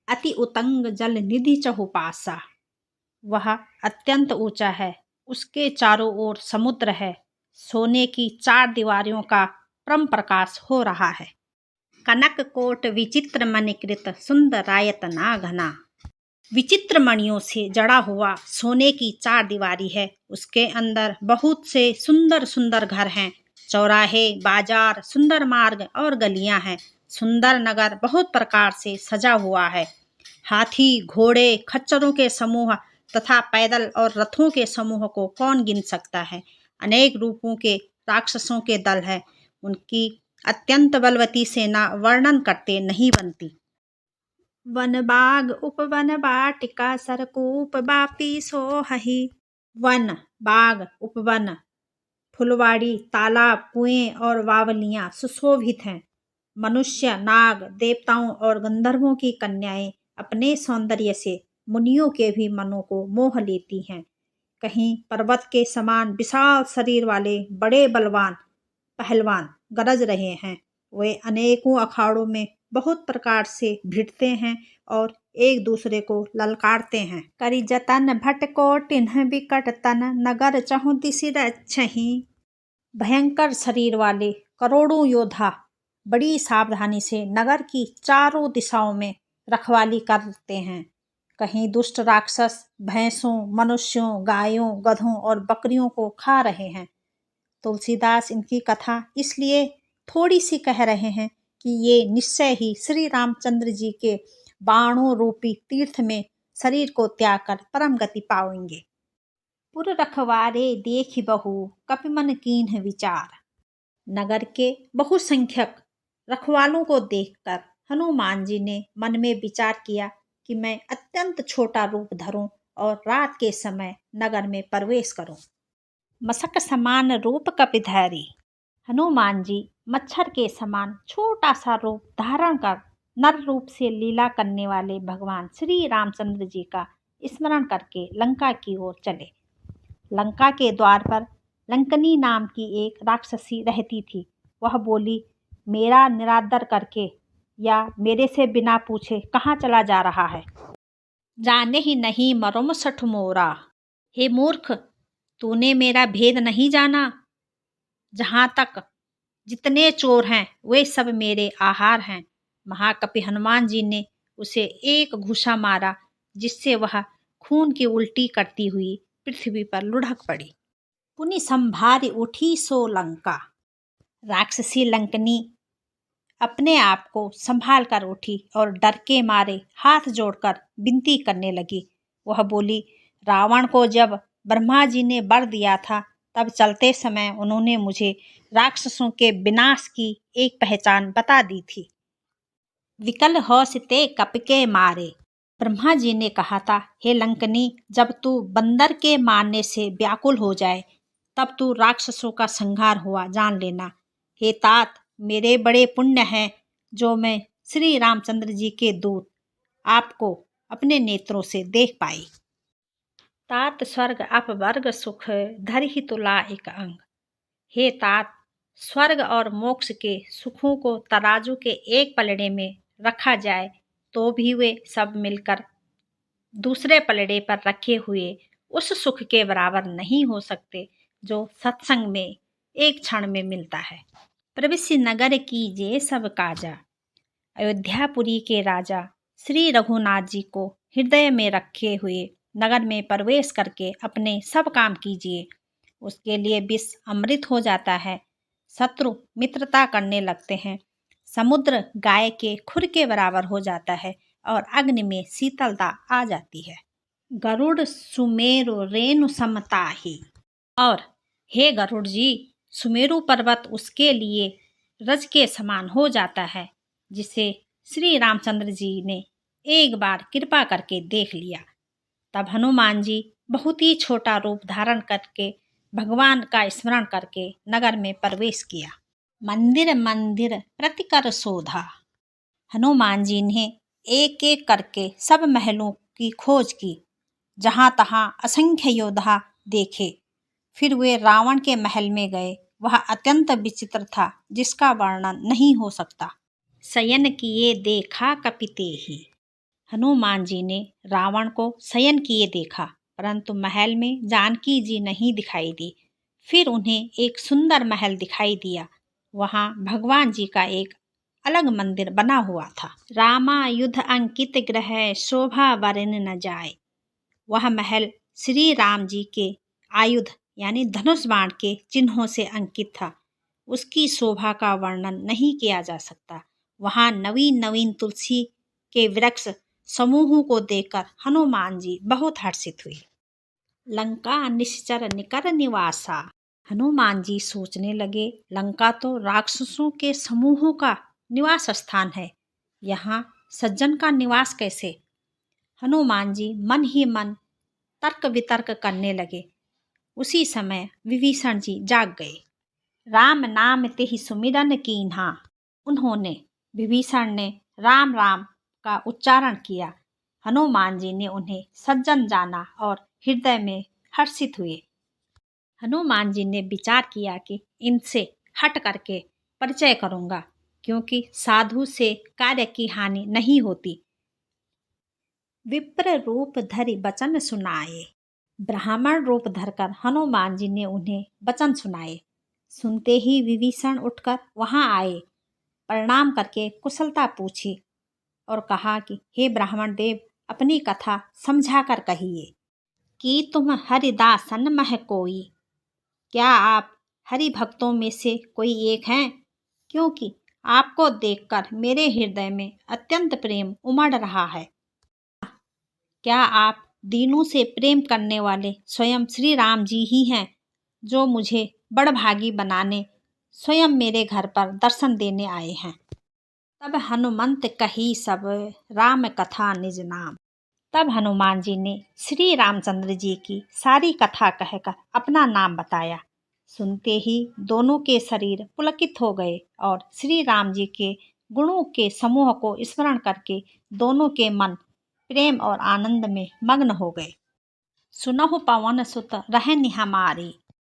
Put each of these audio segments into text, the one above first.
अति उतंग जल निधि चहुपासा। वह अत्यंत ऊंचा है, उसके चारों ओर समुद्र है, सोने की 4 दीवारों का परम प्रकाश हो रहा है। कनक कोट विचित्र मणिकृत सुंदरायतना घना। विचित्र मणियों से जड़ा हुआ सोने की 4 दीवारी है, उसके अंदर बहुत से सुंदर सुंदर घर हैं, चौराहे, बाजार, सुंदर मार्ग और गलियां हैं। सुंदर नगर बहुत प्रकार से सजा हुआ है। हाथी, घोड़े, खच्चरों के समूह तथा पैदल और रथों के समूह को कौन गिन सकता है। अनेक रूपों के राक्षसों के दल है, उनकी अत्यंत बलवती सेना वर्णन करते नहीं बनती। वन बाग उपवन बाटिका सरकूप बापी सोहहि। वन, बाग, उपवन, फुलवाड़ी, तालाब, कुएं और वावलियां सुशोभित हैं। मनुष्य, नाग, देवताओं और गंधर्वों की कन्याएं अपने सौंदर्य से मुनियों के भी मनों को मोह लेती हैं। कहीं पर्वत के समान विशाल शरीर वाले बड़े बलवान पहलवान गरज रहे हैं। वे अनेकों अखाड़ों में बहुत प्रकार से भिड़ते हैं और एक दूसरे को ललकारते हैं। करी जतन भटको टिन्ह बिकट तन नगर चहु दिसि रक्षहि। भयंकर शरीर वाले करोड़ों योद्धा बड़ी सावधानी से नगर की चारों दिशाओं में रखवाली करते हैं। कहीं दुष्ट राक्षस भैंसों, मनुष्यों, गायों, गधों और बकरियों को खा रहे हैं। तुलसीदास इनकी कथा इसलिए थोड़ी सी कह रहे हैं कि ये निश्चय ही श्री रामचंद्र जी के बाणों रूपी तीर्थ में शरीर को त्याग कर परम गति पाएंगे। पुर रखवारे देखि बहु कपिमन कीन्ह विचार। नगर के बहुसंख्यक रखवालों को देखकर हनुमान जी ने मन में विचार किया कि मैं अत्यंत छोटा रूप धरूं और रात के समय नगर में प्रवेश करूं। मशक समान रूप कपिधैरी। हनुमान जी मच्छर के समान छोटा सा रूप धारण कर नर रूप से लीला करने वाले भगवान श्री रामचंद्र जी का स्मरण करके लंका की ओर चले। लंका के द्वार पर लंकनी नाम की एक राक्षसी रहती थी। वह बोली, मेरा निरादर करके या मेरे से बिना पूछे कहाँ चला जा रहा है। जाने ही नहीं मरुम सठ मोरा। हे मूर्ख, तूने मेरा भेद नहीं जाना। जहाँ तक जितने चोर हैं वे सब मेरे आहार हैं। महाकपि हनुमान जी ने उसे एक घूसा मारा, जिससे वह खून की उल्टी करती हुई पृथ्वी पर लुढ़क पड़ी। पुनि संभारी उठी सो लंका। राक्षसी लंकनी अपने आप को संभाल कर उठी और डर के मारे हाथ जोड़कर विनती करने लगी। वह बोली, रावण को जब ब्रह्मा जी ने वर दिया था तब चलते समय उन्होंने मुझे राक्षसों के विनाश की एक पहचान बता दी थी। विकल हौसते कप के मारे। ब्रह्मा जी ने कहा था, हे लंकनी, जब तू बंदर के मारने से व्याकुल हो जाए तब तू राक्षसों का संहार हुआ जान लेना। हे तात, मेरे बड़े पुण्य हैं जो मैं श्री रामचंद्र जी के दूत आपको अपने नेत्रों से देख पाई। तात स्वर्ग अपवर्ग सुख धरि तुला एक अंग। हे तात, स्वर्ग और मोक्ष के सुखों को तराजू के एक पलड़े में रखा जाए तो भी वे सब मिलकर दूसरे पलड़े पर रखे हुए उस सुख के बराबर नहीं हो सकते जो सत्संग में एक क्षण में मिलता है। प्रविश्य नगर कीजे सब काजा। अयोध्यापुरी के राजा श्री रघुनाथ जी को हृदय में रखे हुए नगर में प्रवेश करके अपने सब काम कीजिए। उसके लिए विष अमृत हो जाता है, शत्रु मित्रता करने लगते हैं, समुद्र गाय के खुर के बराबर हो जाता है और अग्नि में शीतलता आ जाती है। गरुड़ सुमेरु रेणु समताहि। और हे गरुड़ जी, सुमेरु पर्वत उसके लिए रज के समान हो जाता है, जिसे श्री रामचंद्र जी ने एक बार कृपा करके देख लिया। तब हनुमान जी बहुत ही छोटा रूप धारण करके भगवान का स्मरण करके नगर में प्रवेश किया। मंदिर मंदिर प्रतिकर शोधा। हनुमान जी ने एक एक करके सब महलों की खोज की, जहाँ तहाँ असंख्य योद्धा देखे। फिर वे रावण के महल में गए। वह अत्यंत विचित्र था, जिसका वर्णन नहीं हो सकता। शयन किए देखा कपितेहि। हनुमान जी ने रावण को शयन किए देखा, परंतु महल में जानकी जी नहीं दिखाई दी। फिर उन्हें एक सुंदर महल दिखाई दिया। वहां भगवान जी का एक अलग मंदिर बना हुआ था। रामा युद्ध अंकित ग्रह शोभा वर्णन न जाए। वह महल श्री राम जी के आयुध यानी धनुष बाण के चिन्हों से अंकित था। उसकी शोभा का वर्णन नहीं किया जा सकता। वहां नवीन नवीन तुलसी के वृक्ष समूहों को देखकर हनुमान जी बहुत हर्षित हुए। लंका निश्चर निकर निवासा। हनुमान जी सोचने लगे, लंका तो राक्षसों के समूहों का निवास स्थान है, यहाँ सज्जन का निवास कैसे? हनुमान जी मन ही मन तर्क वितर्क करने लगे। उसी समय विभीषण जी जाग गए। राम नाम तिहि सुमिरन कीन्हा। उन्होंने विभीषण ने राम राम का उच्चारण किया। हनुमान जी ने उन्हें सज्जन जाना और हृदय में हर्षित हुए। हनुमान जी ने विचार किया कि इनसे हट करके परिचय करूंगा, क्योंकि साधु से कार्य की हानि नहीं होती। विप्र रूप धरि वचन सुनाए। ब्राह्मण रूप धरकर हनुमान जी ने उन्हें वचन सुनाए। सुनते ही विभीषण उठकर वहां आए, प्रणाम करके कुशलता पूछी और कहा कि हे ब्राह्मण देव, अपनी कथा समझा कर कहिए कि तुम हरिदासन मह कोई। क्या आप हरि भक्तों में से कोई एक हैं? क्योंकि आपको देखकर मेरे हृदय में अत्यंत प्रेम उमड़ रहा है। क्या आप दीनों से प्रेम करने वाले स्वयं श्री राम जी ही हैं, जो मुझे बड़भागी बनाने स्वयं मेरे घर पर दर्शन देने आए हैं? तब हनुमंत कही सब राम कथा निज नाम। तब हनुमान जी ने श्री रामचंद्र जी की सारी कथा कहकर अपना नाम बताया। सुनते ही दोनों के शरीर पुलकित हो गए और श्री राम जी के गुणों के समूह को स्मरण करके दोनों के मन प्रेम और आनंद में मग्न हो गए। सुनहु पवन सुत रहनि हमारी।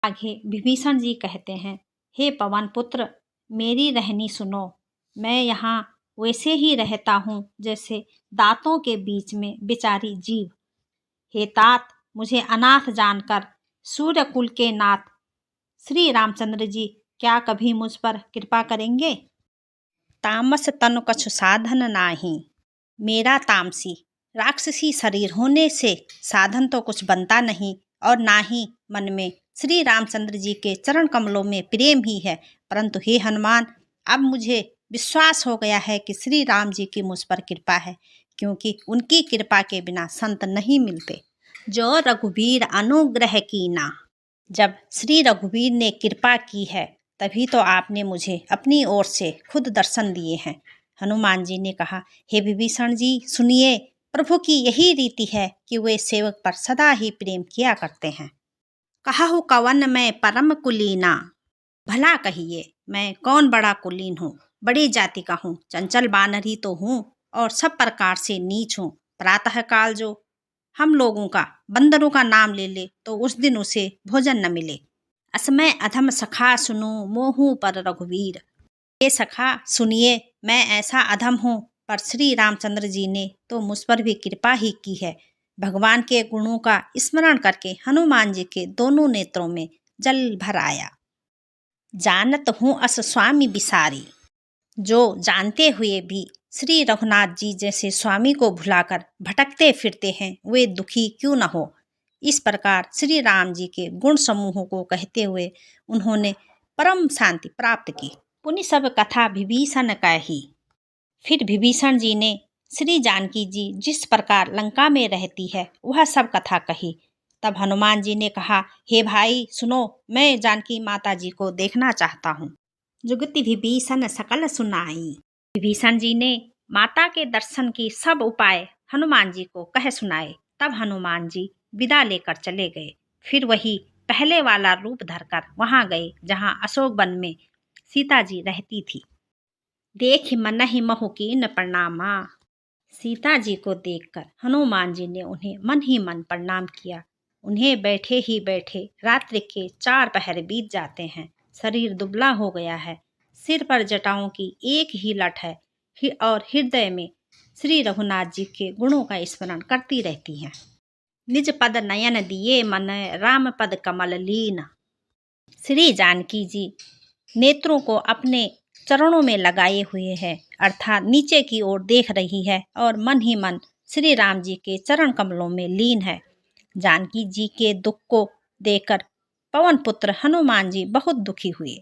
आगे विभीषण जी कहते हैं, हे पवन पुत्र, मेरी रहनी सुनो। मैं यहाँ वैसे ही रहता हूँ जैसे दांतों के बीच में बेचारी जीव। हे तात, मुझे अनाथ जानकर सूर्यकुल के नाथ श्री रामचंद्र जी क्या कभी मुझ पर कृपा करेंगे? तामस तनु कछु साधन नाही। मेरा तामसी राक्षसी शरीर होने से साधन तो कुछ बनता नहीं, और ना ही मन में श्री रामचंद्र जी के चरण कमलों में प्रेम ही है। परंतु हे हनुमान, अब मुझे विश्वास हो गया है कि श्री राम जी की मुझ पर कृपा है, क्योंकि उनकी कृपा के बिना संत नहीं मिलते। जो रघुबीर अनुग्रह कीना। जब श्री रघुबीर ने कृपा की है, तभी तो आपने मुझे अपनी ओर से खुद दर्शन दिए हैं। हनुमान जी ने कहा, हे विभीषण जी सुनिए, प्रभु की यही रीति है कि वे सेवक पर सदा ही प्रेम किया करते हैं। कहु कवन मैं परम कुलीना। भला कहिए, मैं कौन बड़ा कुलीन हूँ? बड़ी जाति का हूँ, चंचल बानर ही तो हूँ और सब प्रकार से नीच हूँ। प्रातः काल जो हम लोगों का बंदरों का नाम ले ले तो उस दिन उसे भोजन न मिले। असमय अधम सखा सुनो मोहू पर रघुवीर। ये सखा सुनिए, मैं ऐसा अधम हूँ, पर श्री रामचंद्र जी ने तो मुझ पर भी कृपा ही की है। भगवान के गुणों का स्मरण करके हनुमान जी के दोनों नेत्रों में जल भर आया। जानत हूँ अस स्वामी बिसारी। जो जानते हुए भी श्री रघुनाथ जी जैसे स्वामी को भुलाकर भटकते फिरते हैं, वे दुखी क्यों न हो। इस प्रकार श्री राम जी के गुण समूहों को कहते हुए उन्होंने परम शांति प्राप्त की। पुनि सब कथा विभीषण कही। फिर विभीषण जी ने श्री जानकी जी जिस प्रकार लंका में रहती है वह सब कथा कही। तब हनुमान जी ने कहा, हे भाई सुनो, मैं जानकी माता जी को देखना चाहता हूँ। जुगति विभीषण सकल सुनाई। विभीषण जी ने माता के दर्शन की सब उपाय हनुमान जी को कह सुनाए। तब हनुमान जी विदा लेकर चले गए। फिर वही पहले वाला रूप धरकर वहां गए जहां अशोक वन में सीता जी रहती थी। देख मनहि महु कीन प्रणामा। सीता जी को देखकर हनुमान जी ने उन्हें मन ही मन प्रणाम किया। उन्हें बैठे ही बैठे रात्रि के 4 पहर बीत जाते हैं। शरीर दुबला हो गया है, सिर पर जटाओं की एक ही लट है और हृदय में श्री रघुनाथ जी के गुणों का स्मरण करती रहती हैं। निज पद नयन दिए मन राम पद कमल लीन। श्री जानकी जी नेत्रों को अपने चरणों में लगाए हुए है, अर्थात नीचे की ओर देख रही है और मन ही मन श्री राम जी के चरण कमलों में लीन है। जानकी जी के दुख को देखकर पवन पुत्र हनुमान जी बहुत दुखी हुए।